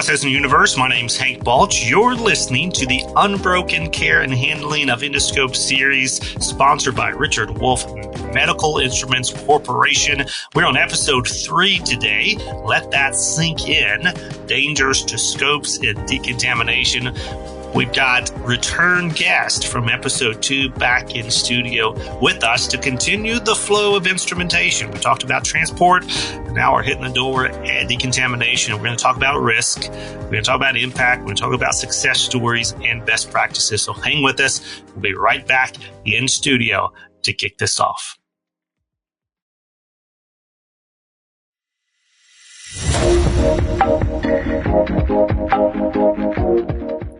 Reprocessing Universe. My name's Hank Balch. You're listening to the Unbroken Care and Handling of Endoscopes series, sponsored by Richard Wolf Medical Instruments Corporation. We're on episode 3 today. Let that sink in. Dangers to scopes and decontamination. We've got return guest from episode 2 back in studio with us to continue the flow of instrumentation. We talked about transport, and now we're hitting the door at decontamination. We're going to talk about risk. We're going to talk about impact. We're going to talk about success stories and best practices. So hang with us. We'll be right back in studio to kick this off.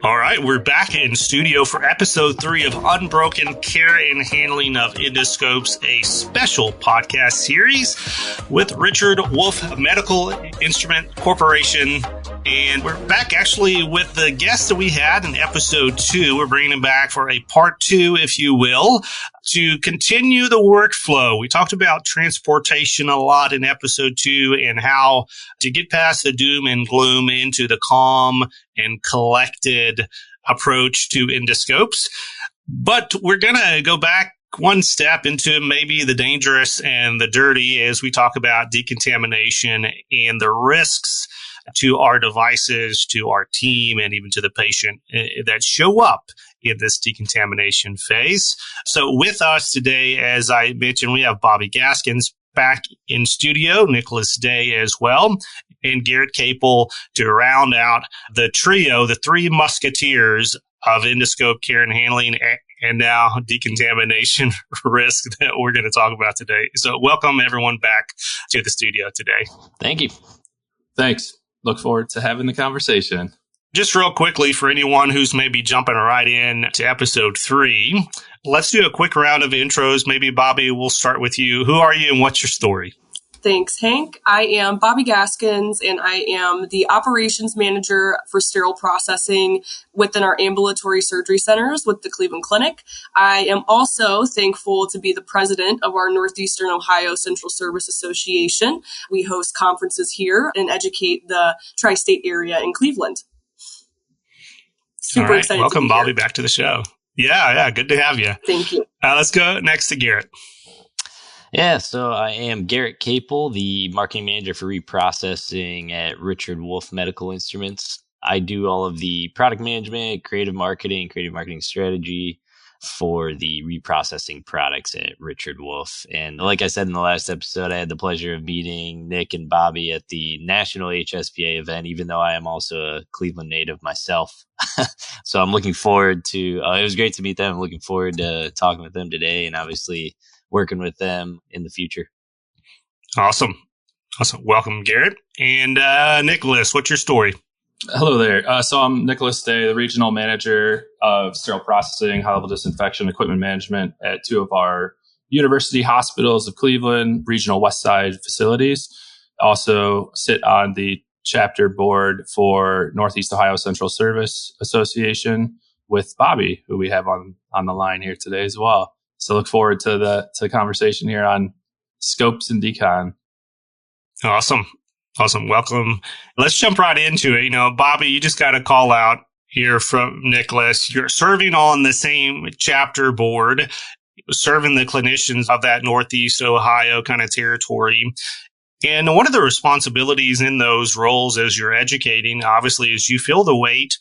All right, we're back in studio for episode 3 of Unbroken Care and Handling of Endoscopes, a special podcast series with Richard Wolf Medical Instrument Corporation. And we're back actually with the guest that we had in episode 2. We're bringing him back for a part 2, if you will, to continue the workflow. We talked about transportation a lot in episode 2 and how to get past the doom and gloom into the calm and collected approach to endoscopes. But we're going to go back one step into maybe the dangerous and the dirty as we talk about decontamination and the risks to our devices, to our team, and even to the patient that show up in this decontamination phase. So with us today, as I mentioned, we have Bobbie Gaskins back in studio, Nicholas Day as well, and Garett Kaple to round out the trio, the 3 musketeers of endoscope care and handling and now decontamination risk that we're going to talk about today. So welcome everyone back to the studio today. Thank you. Thanks. Look forward to having the conversation. Just real quickly, for anyone who's maybe jumping right in to episode 3, let's do a quick round of intros. Maybe, Bobbie, we'll start with you. Who are you and what's your story? Thanks, Hank. I am Bobbie Gaskins, and I am the operations manager for sterile processing within our ambulatory surgery centers with the Cleveland Clinic. I am also thankful to be the president of our Northeastern Ohio Central Service Association. We host conferences here and educate the tri-state area in Cleveland. Super excited. Welcome, Bobbie, back to the show. Yeah, good to have you. Thank you. Let's go next to Garett. Yeah, so I am Garett Kaple, the marketing manager for reprocessing at Richard Wolf Medical Instruments. I do all of the product management, creative marketing strategy for the reprocessing products at Richard Wolf. And like I said in the last episode, I had the pleasure of meeting Nick and Bobbie at the National HSPA event, even though I am also a Cleveland native myself. So I'm looking forward to, it was great to meet them. I'm looking forward to talking with them today and obviously working with them in the future. Awesome. Welcome, Garett. And Nicholas, what's your story? Hello there. So I'm Nicholas Day, the regional manager of sterile processing, high-level disinfection, equipment management at 2 of our university hospitals of Cleveland, regional West Side facilities. Also sit on the chapter board for Northeast Ohio Central Service Association with Bobbie, who we have on the line here today as well. So look forward to the conversation here on scopes and decon. Awesome. Welcome. Let's jump right into it. Bobbie, you just got a call out here from Nicholas. You're serving on the same chapter board, serving the clinicians of that Northeast Ohio kind of territory. And one of the responsibilities in those roles as you're educating, obviously, is you feel the weight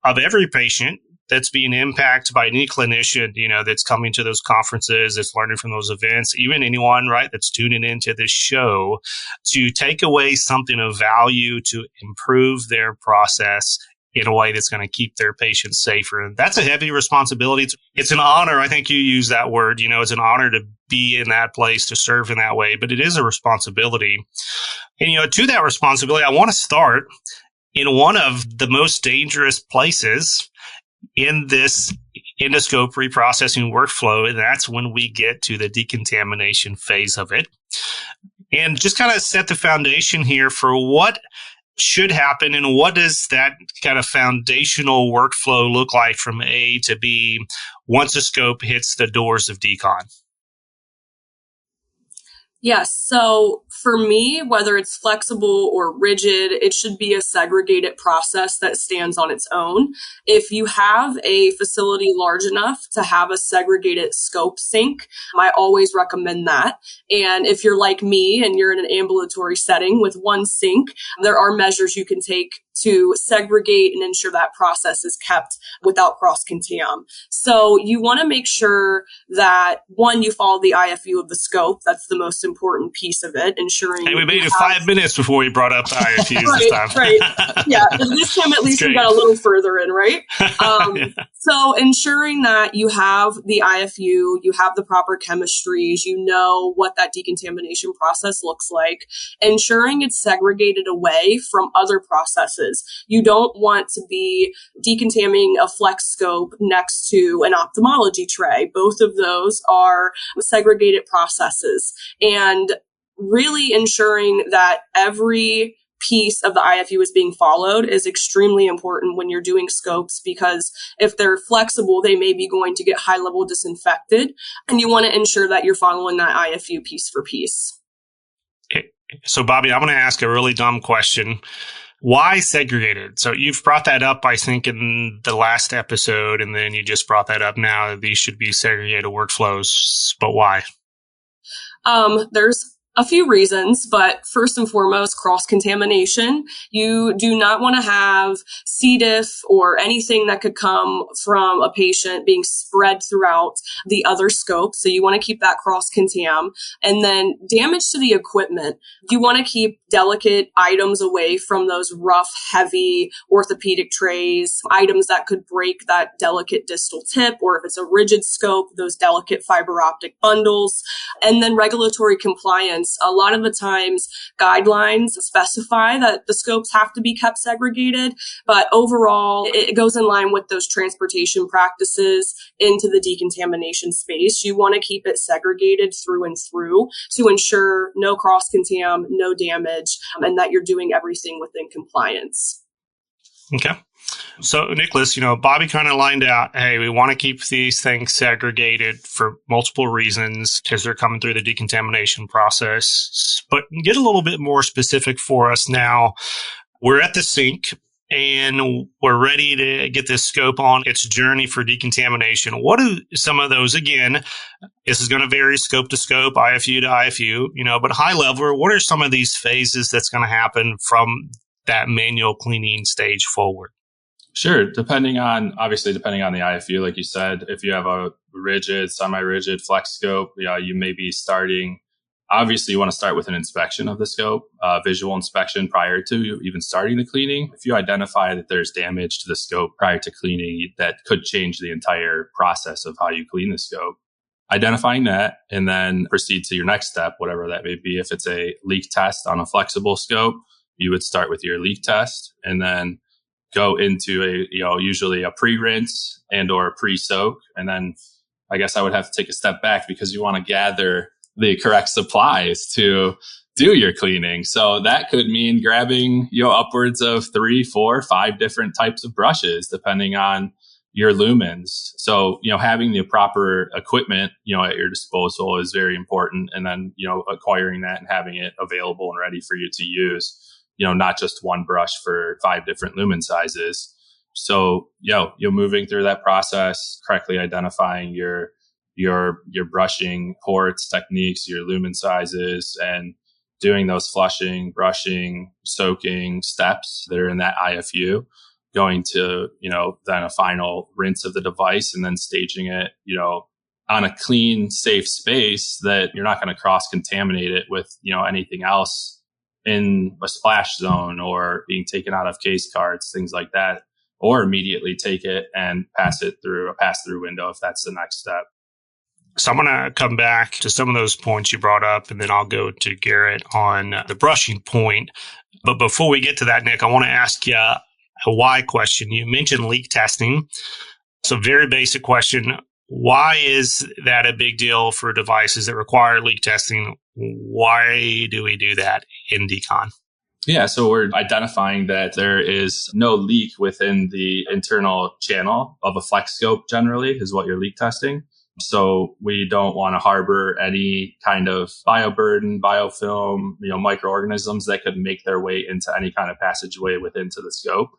of every patient that's being impacted by any clinician, that's coming to those conferences, that's learning from those events, even anyone, right, that's tuning into this show, to take away something of value to improve their process in a way that's going to keep their patients safer. And that's a heavy responsibility. It's an honor. I think you use that word, it's an honor to be in that place, to serve in that way, but it is a responsibility. And, to that responsibility, I want to start in one of the most dangerous places in this endoscope reprocessing workflow, and that's when we get to the decontamination phase of it. And just kind of set the foundation here for what should happen and what does that kind of foundational workflow look like from A to B once a scope hits the doors of decon. Yes. So for me, whether it's flexible or rigid, it should be a segregated process that stands on its own. If you have a facility large enough to have a segregated scope sink, I always recommend that. And if you're like me and you're in an ambulatory setting with one sink, there are measures you can take to segregate and ensure that process is kept without cross-contam. So you want to make sure that, one, you follow the IFU of the scope. That's the most important piece of it, ensuring... And we made it 5 minutes before we brought up the IFUs this time. Right. Yeah, this time at least we got a little further in, right? Yeah. So ensuring that you have the IFU, you have the proper chemistries, you know what that decontamination process looks like, ensuring it's segregated away from other processes. You don't want to be decontaminating a flex scope next to an ophthalmology tray. Both of those are segregated processes. And really ensuring that every piece of the IFU is being followed is extremely important when you're doing scopes, because if they're flexible, they may be going to get high level disinfected, and you want to ensure that you're following that IFU piece for piece. So Bobbie, I'm going to ask a really dumb question. Why segregated? So you've brought that up, I think, in the last episode, and then you just brought that up now that these should be segregated workflows, but why? There's a few reasons, but first and foremost, cross-contamination. You do not want to have C. diff or anything that could come from a patient being spread throughout the other scope. So you want to keep that cross-contam. And then damage to the equipment. You want to keep delicate items away from those rough, heavy orthopedic trays, items that could break that delicate distal tip, or if it's a rigid scope, those delicate fiber optic bundles. And then regulatory compliance. A lot of the times, guidelines specify that the scopes have to be kept segregated, but overall, it goes in line with those transportation practices into the decontamination space. You want to keep it segregated through and through to ensure no cross-contam, no damage, and that you're doing everything within compliance. Okay. So, Nicholas, Bobbie kind of lined out, hey, we want to keep these things segregated for multiple reasons because they're coming through the decontamination process. But get a little bit more specific for us now. We're at the sink and we're ready to get this scope on its journey for decontamination. What are some of those? Again, this is going to vary scope to scope, IFU to IFU, but high level, what are some of these phases that's going to happen from that manual cleaning stage forward? Sure. Depending on the IFU, like you said, if you have a rigid, semi-rigid flex scope, you may be starting. Obviously, you want to start with an inspection of the scope, visual inspection prior to even starting the cleaning. If you identify that there's damage to the scope prior to cleaning, that could change the entire process of how you clean the scope. Identifying that, and then proceed to your next step, whatever that may be. If it's a leak test on a flexible scope, you would start with your leak test, and then go into usually a pre-rinse and or a pre-soak. And then I guess I would have to take a step back because you want to gather the correct supplies to do your cleaning. So that could mean grabbing, upwards of 3, 4, 5 different types of brushes, depending on your lumens. So, having the proper equipment, at your disposal is very important. And then, acquiring that and having it available and ready for you to use. Not just one brush for 5 different lumen sizes. So, you're moving through that process, correctly identifying your brushing ports, techniques, your lumen sizes, and doing those flushing, brushing, soaking steps that are in that IFU, going to, then a final rinse of the device, and then staging it, on a clean, safe space that you're not going to cross-contaminate it with, anything else in a splash zone or being taken out of case cards, things like that, or immediately take it and pass it through a pass-through window if that's the next step. So I'm going to come back to some of those points you brought up, and then I'll go to Garett on the brushing point. But before we get to that, Nick, I want to ask you a why question. You mentioned leak testing. So very basic question. Why is that a big deal for devices that require leak testing? Why do we do that in Decon? Yeah, so we're identifying that there is no leak within the internal channel of a flex scope generally is what you're leak testing. So we don't want to harbor any kind of bioburden, biofilm, microorganisms that could make their way into any kind of passageway into the scope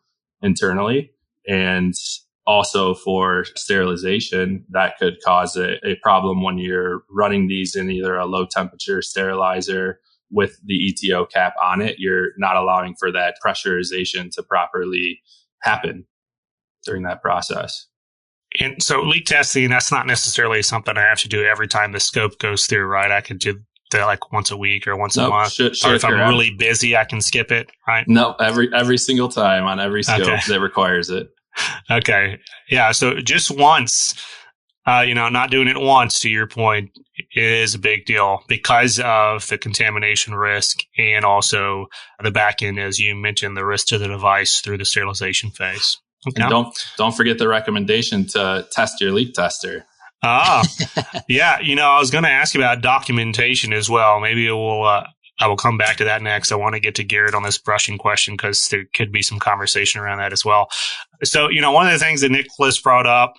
internally. And also for sterilization, that could cause a problem when you're running these in either a low temperature sterilizer with the ETO cap on it. You're not allowing for that pressurization to properly happen during that process. And so leak testing, that's not necessarily something I have to do every time the scope goes through, right? I could do that like once a week or once a month. Or if I'm really busy, I can skip it, right? No, every single time on every scope that requires it. Okay. Yeah. So just once, not doing it once, to your point, is a big deal because of the contamination risk and also the back end, as you mentioned, the risk to the device through the sterilization phase. Okay. And don't forget the recommendation to test your leak tester. Yeah. I was going to ask you about documentation as well. Maybe I will come back to that next. I want to get to Garett on this brushing question because there could be some conversation around that as well. So, one of the things that Nicholas brought up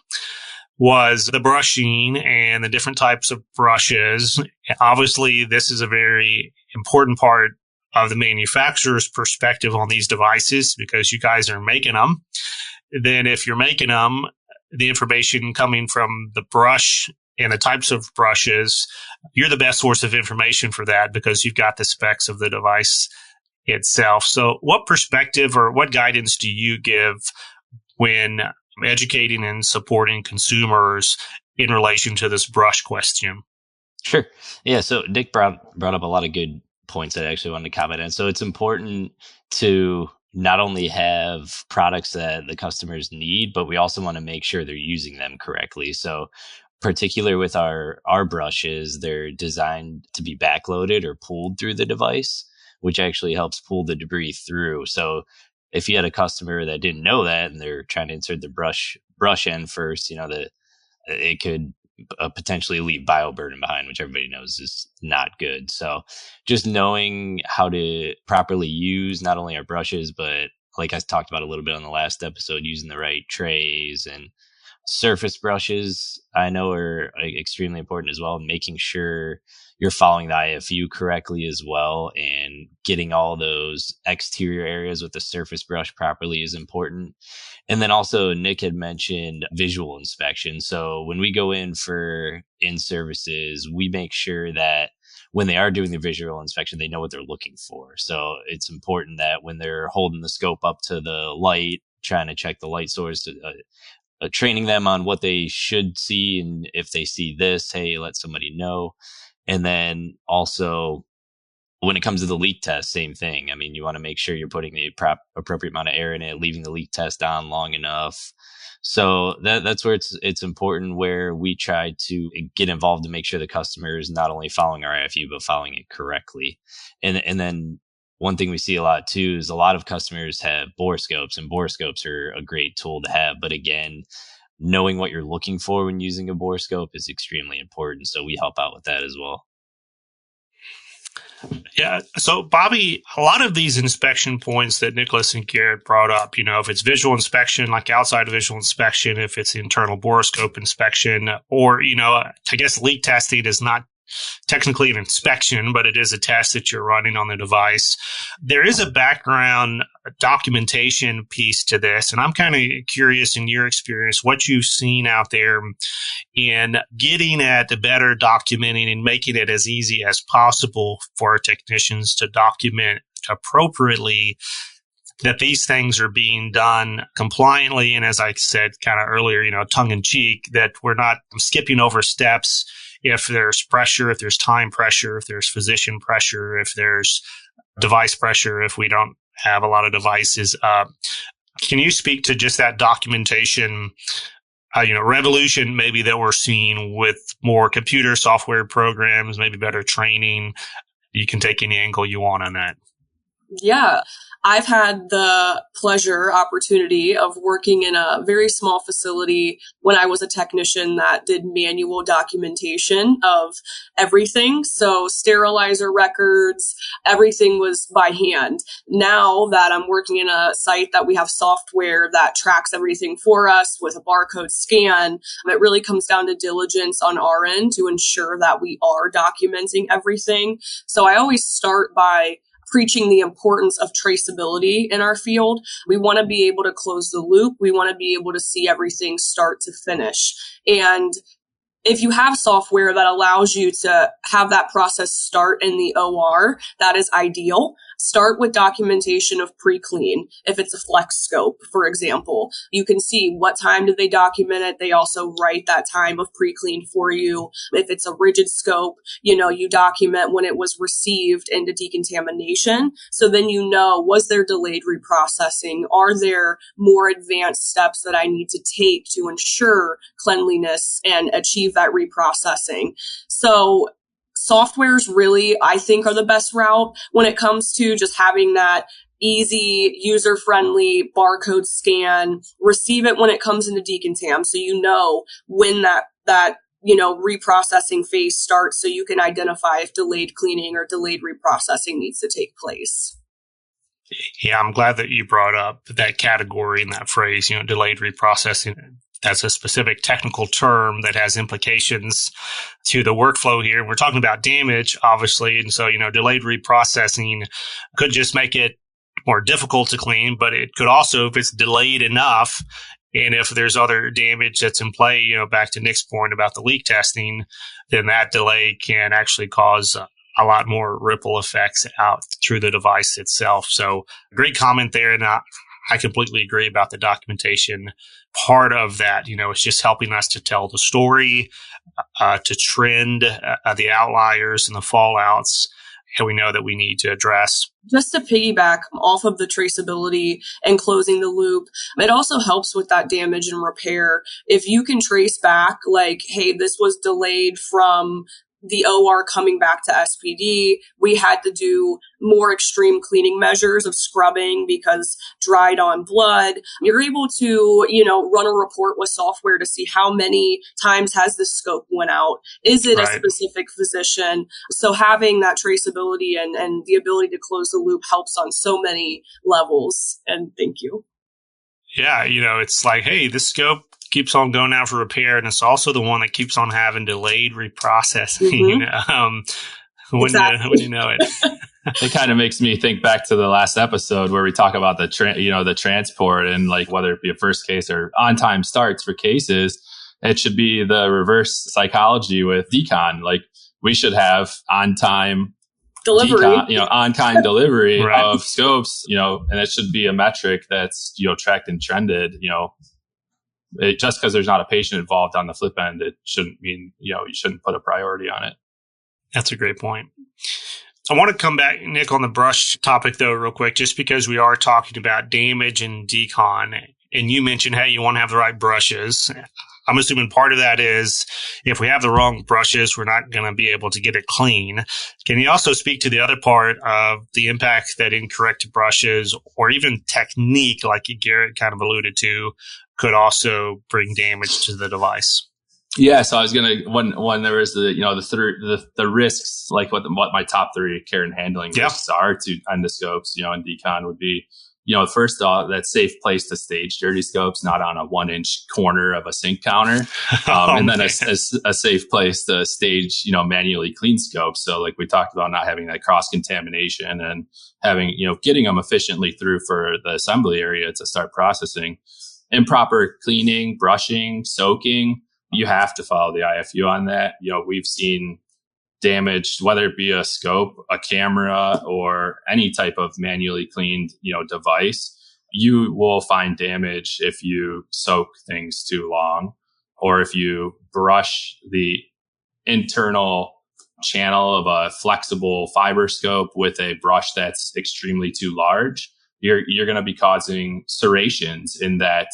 was the brushing and the different types of brushes. Obviously, this is a very important part of the manufacturer's perspective on these devices because you guys are making them. Then if you're making them, the information coming from the brush and the types of brushes, you're the best source of information for that because you've got the specs of the device itself. So what perspective or what guidance do you give when educating and supporting consumers in relation to this brush question? Sure. Yeah. So Nick brought up a lot of good points that I actually wanted to comment on. So it's important to not only have products that the customers need, but we also want to make sure they're using them correctly. So particular with our brushes, they're designed to be backloaded or pulled through the device, which actually helps pull the debris through. So if you had a customer that didn't know that and they're trying to insert the brush end first, it could potentially leave bioburden behind, which everybody knows is not good. So just knowing how to properly use not only our brushes, but like I talked about a little bit on the last episode, using the right trays and surface brushes, I know are extremely important as well. Making sure you're following the IFU correctly as well, and getting all those exterior areas with the surface brush properly is important. And then also Nick had mentioned visual inspection. So when we go in for in-services, we make sure that when they are doing the visual inspection, they know what they're looking for. So it's important that when they're holding the scope up to the light, trying to check the light source, training them on what they should see. And if they see this, hey, let somebody know. And then also when it comes to the leak test, same thing. I mean, you want to make sure you're putting the appropriate amount of air in it, leaving the leak test on long enough. So that's where it's important, where we try to get involved to make sure the customer is not only following our IFU, but following it correctly. And then one thing we see a lot too is a lot of customers have borescopes, and borescopes are a great tool to have. But again, knowing what you're looking for when using a borescope is extremely important. So we help out with that as well. Yeah. So, Bobbie, a lot of these inspection points that Nicholas and Garett brought up, if it's visual inspection, like outside of visual inspection, if it's internal borescope inspection, or, I guess leak testing is not technically an inspection, but it is a test that you're running on the device. There is a background documentation piece to this, and I'm kind of curious in your experience what you've seen out there in getting at the better documenting and making it as easy as possible for our technicians to document appropriately that these things are being done compliantly. And as I said kind of earlier, tongue in cheek, that we're not skipping over steps if there's pressure, if there's time pressure, if there's physician pressure, if there's device pressure, if we don't have a lot of devices. Can you speak to just that documentation, revolution maybe that we're seeing with more computer software programs, maybe better training? You can take any angle you want on that. Yeah. I've had the opportunity of working in a very small facility when I was a technician that did manual documentation of everything. So sterilizer records, everything was by hand. Now that I'm working in a site that we have software that tracks everything for us with a barcode scan, it really comes down to diligence on our end to ensure that we are documenting everything. So I always start by preaching the importance of traceability in our field. We want to be able to close the loop. We want to be able to see everything start to finish. And if you have software that allows you to have that process start in the OR, that is ideal. Start with documentation of pre-clean. If it's a flex scope, for example, you can see what time did they document it. They also write that time of pre-clean for you. If it's a rigid scope, you document when it was received into decontamination. So then was there delayed reprocessing? Are there more advanced steps that I need to take to ensure cleanliness and achieve that reprocessing? So softwares really, I think, are the best route when it comes to just having that easy, user-friendly barcode scan, receive it when it comes into decontam. So when that reprocessing phase starts, so you can identify if delayed cleaning or delayed reprocessing needs to take place. Yeah, I'm glad that you brought up that category and that phrase, delayed reprocessing. That's a specific technical term that has implications to the workflow here. We're talking about damage, obviously. And so, delayed reprocessing could just make it more difficult to clean, but it could also, if it's delayed enough, and if there's other damage that's in play, back to Nick's point about the leak testing, then that delay can actually cause a lot more ripple effects out through the device itself. So great comment there. And I completely agree about the documentation part of that. It's just helping us to tell the story, to trend the outliers and the fallouts that we know that we need to address. Just to piggyback off of the traceability and closing the loop, it also helps with that damage and repair. If you can trace back, like, hey, this was delayed from the OR coming back to SPD, we had to do more extreme cleaning measures of scrubbing because dried on blood. You're able to, run a report with software to see how many times has this scope went out. Is it Right. a specific physician? So having that traceability and the ability to close the loop helps on so many levels. And thank you. Yeah, it's like, hey, this scope keeps on going out for repair, and it's also the one that keeps on having delayed reprocessing. Mm-hmm. When you know it. It kind of makes me think back to the last episode where we talk about the transport, and like whether it be a first case or on time starts for cases, it should be the reverse psychology with decon. Like we should have on time delivery, on time delivery Right. of scopes, and it should be a metric that's tracked and trended. Just because there's not a patient involved on the flip end, it shouldn't mean you shouldn't put a priority on it. That's a great point. I want to come back, Nick, on the brush topic, though, real quick, just because we are talking about damage and decon. And you mentioned, hey, you want to have the right brushes. I'm assuming part of that is if we have the wrong brushes, we're not going to be able to get it clean. Can you also speak to the other part of the impact that incorrect brushes or even technique, like Garett kind of alluded to, could also bring damage to the device? Yeah, so I was gonna when there was the risks, like what my top three care and handling risks are to endoscopes, and decon would be, first off, that safe place to stage dirty scopes, not on a 1-inch corner of a sink counter, and then a safe place to stage, manually clean scopes. So like we talked about, not having that cross contamination and having, getting them efficiently through for the assembly area to start processing. Improper cleaning, brushing, soaking. You have to follow the IFU on that. We've seen damage, whether it be a scope, a camera, or any type of manually cleaned, device. You will find damage if you soak things too long, or if you brush the internal channel of a flexible fiber scope with a brush that's extremely too large. You're going to be causing serrations in that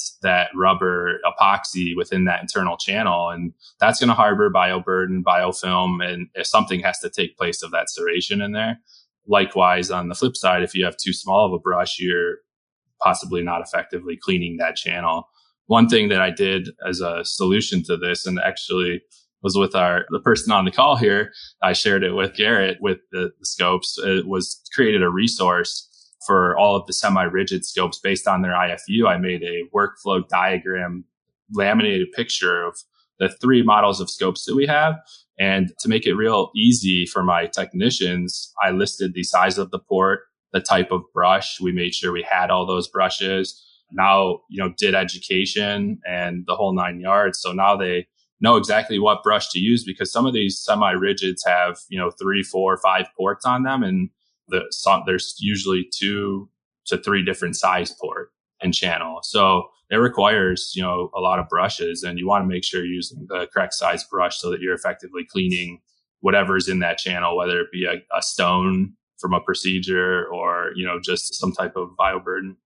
rubber epoxy within that internal channel, and that's going to harbor bioburden, biofilm, and if something has to take place of that serration in there. likewise, on the flip side, if you have too small of a brush, you're possibly not effectively cleaning that channel. One thing that I did as a solution to this, and actually was with the person on the call here, I shared it with Garett with the scopes, was created a resource for all of the semi-rigid scopes based on their IFU. I made a workflow diagram, laminated picture of the 3 models of scopes that we have. And to make it real easy for my technicians, I listed the size of the port, the type of brush. We made sure we had all those brushes. Now, did education and the whole 9 yards. So now they know exactly what brush to use, because some of these semi-rigids have, 3, 4, 5 ports on them. And there's usually 2 to 3 different size port and channel. So it requires, a lot of brushes, and you want to make sure you're using the correct size brush so that you're effectively cleaning whatever's in that channel, whether it be a stone from a procedure or, just some type of bioburden.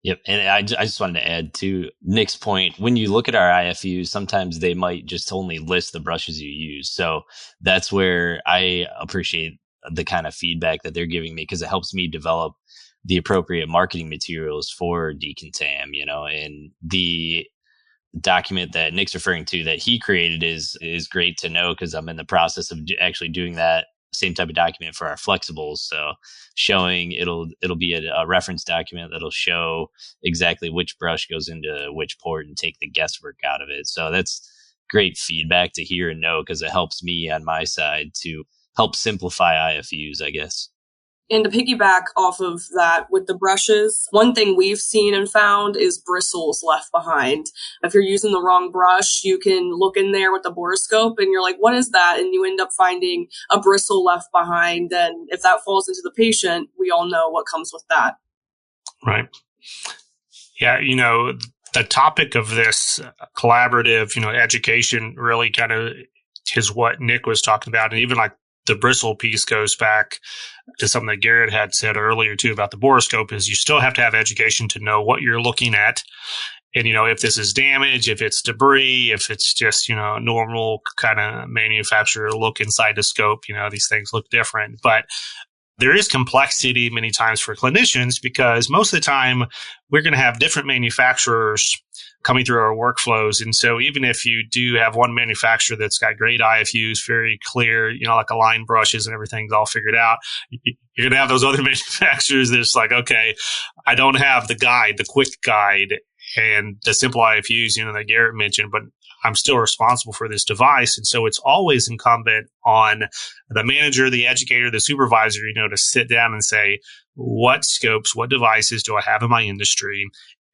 Yep. And I just wanted to add to Nick's point. When you look at our IFUs, sometimes they might just only list the brushes you use. So that's where I appreciate the kind of feedback that they're giving me, because it helps me develop the appropriate marketing materials for Decontam, and the document that Nick's referring to that he created is great to know, because I'm in the process of actually doing that same type of document for our flexibles. So showing it'll be a reference document that'll show exactly which brush goes into which port and take the guesswork out of it. So that's great feedback to hear and know, because it helps me on my side to help simplify IFUs, I guess. And to piggyback off of that with the brushes, one thing we've seen and found is bristles left behind. If you're using the wrong brush, you can look in there with the borescope and you're like, what is that? And you end up finding a bristle left behind. And if that falls into the patient, we all know what comes with that. Right. Yeah, the topic of this collaborative, education really kind of is what Nick was talking about. And even like the bristle piece goes back to something that Garett had said earlier too about the borescope, is you still have to have education to know what you're looking at. And, if this is damage, if it's debris, if it's just, normal kind of manufacturer look inside the scope, these things look different. But there is complexity many times for clinicians, because most of the time we're going to have different manufacturers coming through our workflows. And so even if you do have one manufacturer that's got great IFUs, very clear, like align brushes and everything's all figured out, you're going to have those other manufacturers that's like, okay, I don't have the guide, the quick guide and the simple IFUs, that Garett mentioned, but I'm still responsible for this device. And so it's always incumbent on the manager, the educator, the supervisor, to sit down and say, what scopes, what devices do I have in my industry?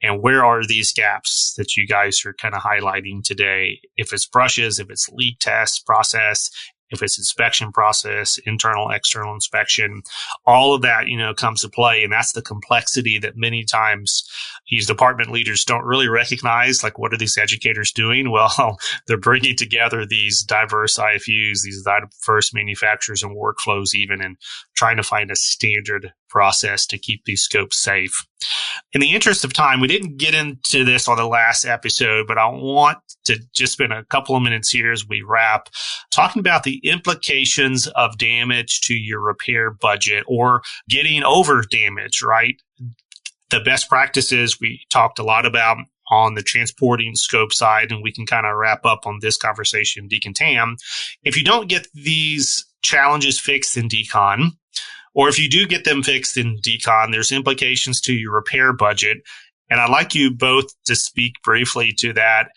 And where are these gaps that you guys are kind of highlighting today? If it's brushes, if it's leak test process, if it's inspection process, internal, external inspection, all of that, comes to play. And that's the complexity that many times these department leaders don't really recognize. Like, what are these educators doing? Well, they're bringing together these diverse IFUs, these diverse manufacturers and workflows even, and trying to find a standard process to keep these scopes safe. In the interest of time, we didn't get into this on the last episode, but I want to just spend a couple of minutes here as we wrap, talking about the implications of damage to your repair budget or getting over damage, right? The best practices we talked a lot about on the transporting scope side, and we can kind of wrap up on this conversation, Decontam. If you don't get these challenges fixed in Decon, or if you do get them fixed in Decon, there's implications to your repair budget. And I'd like you both to speak briefly to that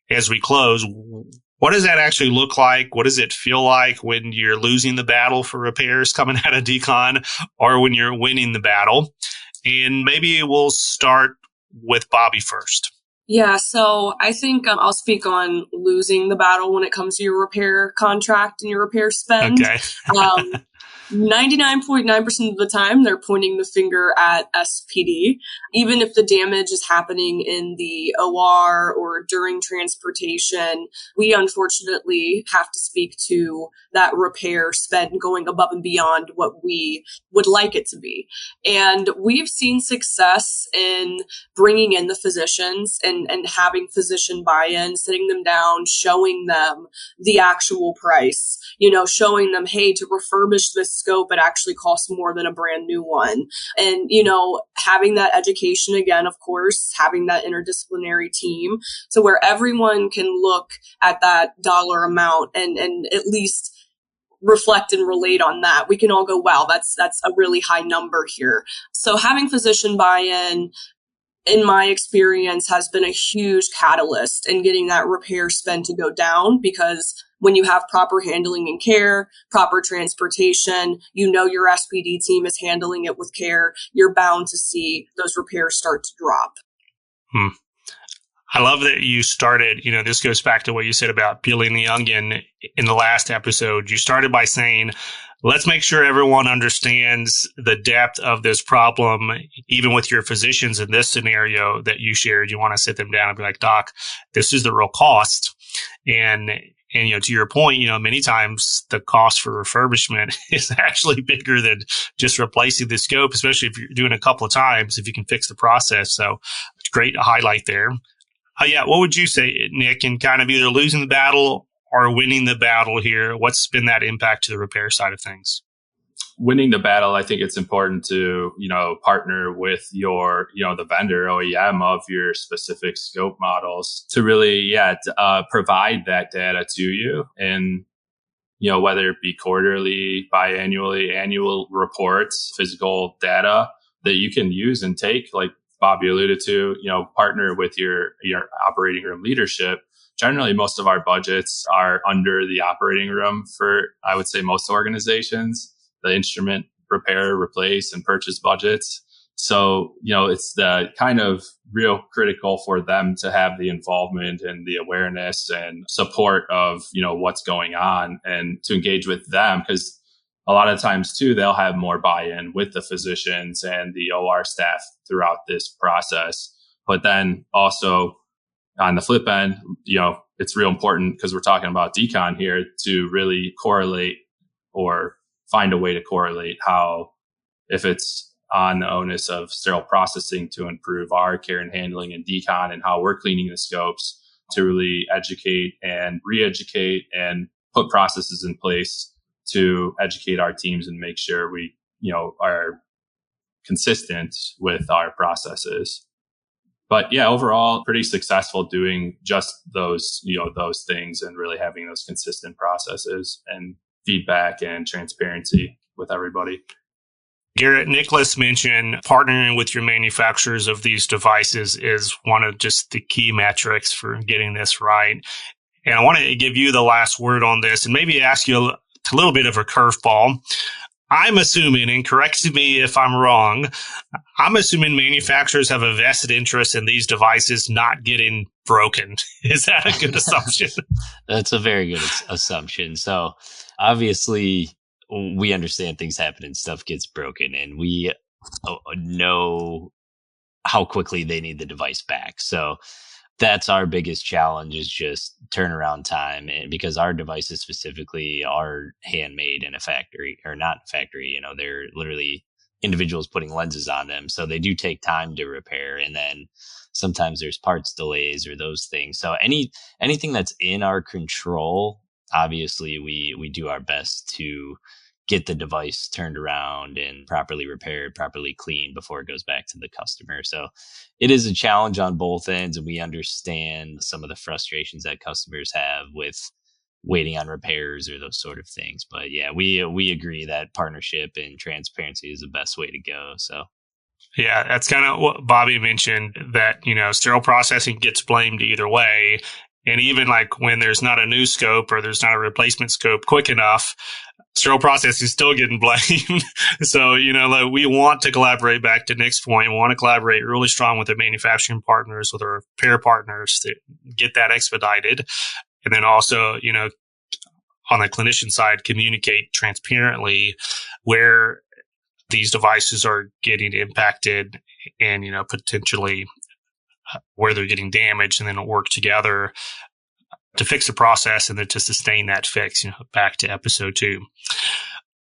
as we close. What does that actually look like? What does it feel like when you're losing the battle for repairs coming out of Decon, or when you're winning the battle? And maybe we'll start with Bobbie first. Yeah, so I think Okay. I'll speak on losing the battle when it comes to your repair contract and your repair spend. 99.9% of the time, they're pointing the finger at SPD. Even if the damage is happening in the OR or during transportation, we unfortunately have to speak to that repair spend going above and beyond what we would like it to be. And we've seen success in bringing in the physicians and having physician buy-in, sitting them down, showing them the actual price, showing them, hey, to refurbish this scope, it actually costs more than a brand new one. And, you know, having that education again, of course, having that interdisciplinary team to where everyone can look at that dollar amount and at least reflect and relate on that. We can all go, wow, that's a really high number here. So having physician buy-in, in my experience, has been a huge catalyst in getting that repair spend to go down, because when you have proper handling and care, proper transportation, you know your SPD team is handling it with care, you're bound to see those repairs start to drop. I love that you started, you know, this goes back to what you said about peeling the onion in the last episode. You started by saying, let's make sure everyone understands the depth of this problem, even with your physicians in this scenario that you shared. You want to sit them down and be like, Doc, this is the real cost. And you know, to your point, you know, many times the cost for refurbishment is actually bigger than just replacing the scope, especially if you're doing it a couple of times, if you can fix the process. So it's great to highlight there. Yeah, what would you say, Nick, in kind of either losing the battle or winning the battle here? What's been that impact to the repair side of things? Winning the battle, I think it's important to, you know, partner with your, you know, the vendor OEM of your specific scope models to really, provide that data to you. And, you know, whether it be quarterly, biannually, annual reports, physical data that you can use and take, like Bobbie alluded to, you know, partner with your operating room leadership. Generally, most of our budgets are under the operating room for, I would say, most organizations, the instrument repair, replace, and purchase budgets. So, you know, it's the kind of real critical for them to have the involvement and the awareness and support of, you know, what's going on, and to engage with them, because a lot of times too, they'll have more buy-in with the physicians and the OR staff throughout this process. But then also on the flip end, you know, it's real important, because we're talking about decon here, to really correlate or find a way to correlate how, if it's on the onus of sterile processing to improve our care and handling and decon and how we're cleaning the scopes, to really educate and re-educate and put processes in place to educate our teams and make sure we, you know, are consistent with our processes. But yeah, overall, pretty successful doing just those, you know, those things, and really having those consistent processes and feedback and transparency with everybody. Garett, Nicholas mentioned partnering with your manufacturers of these devices is one of just the key metrics for getting this right. And I want to give you the last word on this and maybe ask you a little bit of a curveball. I'm assuming, and correct me if I'm wrong, I'm assuming manufacturers have a vested interest in these devices not getting broken. Is that a good assumption? That's a very good assumption. So obviously we understand things happen and stuff gets broken, and we know how quickly they need the device back. So that's our biggest challenge, is just turnaround time. And because our devices specifically are handmade in a factory, or not factory, you know, they're literally individuals putting lenses on them. So they do take time to repair. And then sometimes there's parts delays or those things. So anything that's in our control, obviously we do our best to get the device turned around and properly repaired, properly cleaned before it goes back to the customer. So it is a challenge on both ends, and we understand some of the frustrations that customers have with waiting on repairs or those sort of things. But yeah, we agree that partnership and transparency is the best way to go. So yeah, that's kind of what Bobbie mentioned, that, you know, sterile processing gets blamed either way. And even like when there's not a new scope or there's not a replacement scope quick enough, sterile processing is still getting blamed. So, you know, like, we want to collaborate, back to Nick's point. We want to collaborate really strong with our manufacturing partners, with our repair partners, to get that expedited. And then also, you know, on the clinician side, communicate transparently where these devices are getting impacted and, you know, potentially where they're getting damaged, and then work together to fix the process and then to sustain that fix, you know, back to episode 2.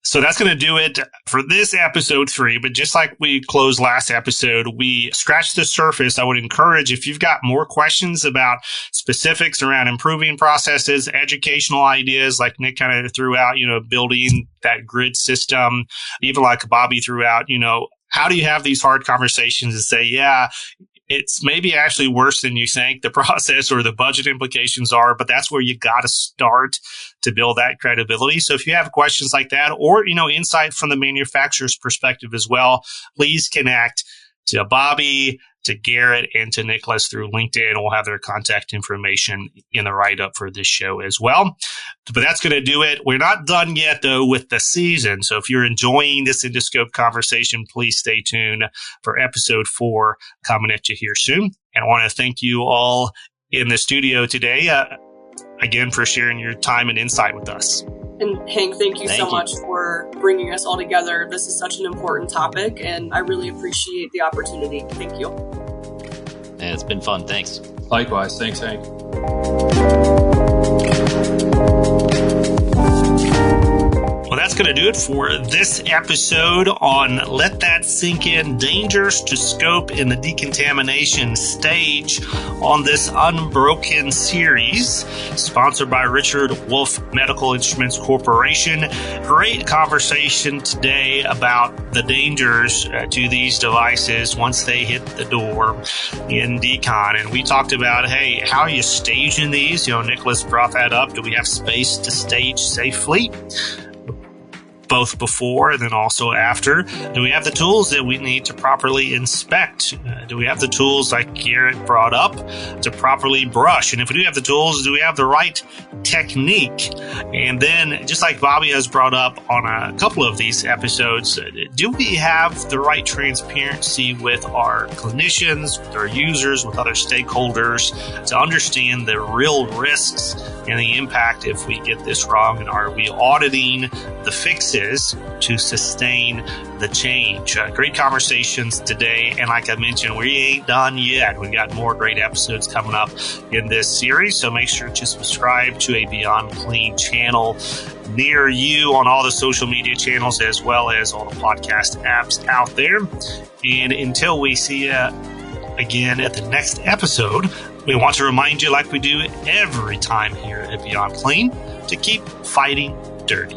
So that's going to do it for this episode 3. But just like we closed last episode, we scratched the surface. I would encourage, if you've got more questions about specifics around improving processes, educational ideas like Nick kind of threw out, building that grid system, even like Bobbie threw out, how do you have these hard conversations and say, yeah, it's maybe actually worse than you think the process or the budget implications are, but that's where you got to start to build that credibility. So if you have questions like that or, insight from the manufacturer's perspective as well, please connect to Bobbie, to Garett, and to Nicholas through LinkedIn. We'll have their contact information in the write-up for this show as well. But that's going to do it. We're not done yet, though, with the season. So if you're enjoying this Endoscope conversation, please stay tuned for episode 4 coming at you here soon. And I want to thank you all in the studio today, again, for sharing your time and insight with us. And Hank, thank you so much for bringing us all together. This is such an important topic, and I really appreciate the opportunity. Thank you. Yeah, it's been fun. Thanks. Likewise. Thanks, Hank. Well, that's going to do it for this episode on Let That Sink In, Dangers to Scope in the Decontamination Stage on this Unbroken series, sponsored by Richard Wolf Medical Instruments Corporation. Great conversation today about the dangers to these devices once they hit the door in decon. And we talked about, hey, how are you staging these? Nicholas brought that up. Do we have space to stage safely? Both before and then also after? Do we have the tools that we need to properly inspect? Do we have the tools like Garett brought up to properly brush? And if we do have the tools, do we have the right technique? And then, just like Bobbie has brought up on a couple of these episodes, do we have the right transparency with our clinicians, with our users, with other stakeholders to understand the real risks and the impact if we get this wrong? And are we auditing the fixes to sustain the change? Great conversations today. And like I mentioned, we ain't done yet. We've got more great episodes coming up in this series. So make sure to subscribe to a Beyond Clean channel near you on all the social media channels, as well as all the podcast apps out there. And until we see you again at the next episode, we want to remind you, like we do every time here at Beyond Clean, to keep fighting dirty.